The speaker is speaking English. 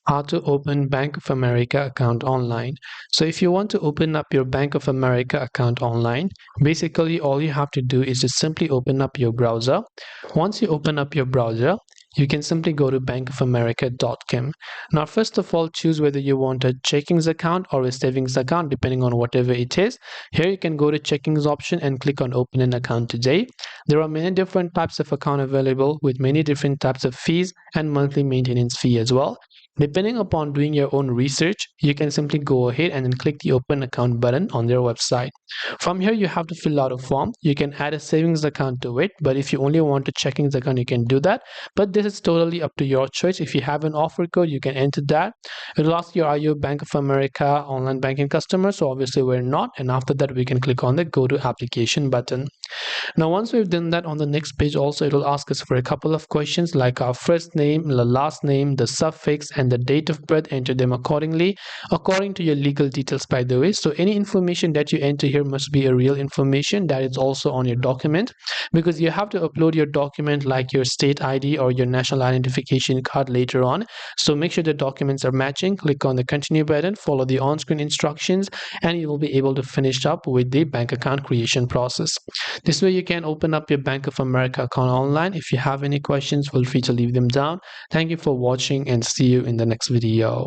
How to open Bank of America account online. So if you want to open up your Bank of America account online, basically all you have to do is just simply open up your browser. Once you open up your browser, you can simply go to bankofamerica.com. Now, first of all, choose whether you want a checkings account or a savings account, depending on whatever it is. Here you can go to checkings option and click on open an account today. There are many different types of account available with many different types of fees and monthly maintenance fee as well. Depending upon doing your own research, you can simply go ahead and then click the open account button on their website. From here, you have to fill out a form. You can add a savings account to it, but if you only want a checkings account, you can do that. But this is totally up to your choice. If you have an offer code, you can enter that. It'll ask you, are you a Bank of America online banking customer? So obviously we're not. And after that, we can click on the go to application button. Now, once we've done that, on the next page also it'll ask us for a couple of questions like our first name, the last name, the suffix, and the date of birth. Enter them accordingly, according to your legal details, by the way. So any information that you enter here must be a real information that is also on your document, because you have to upload your document like your state ID or your national identification card later on. So make sure the documents are matching. Click on the continue button, follow the on-screen instructions, and you will be able to finish up with the bank account creation process. This way you can open up your Bank of America account online. If you have any questions, feel free to leave them down. Thank you for watching and see you in the next video.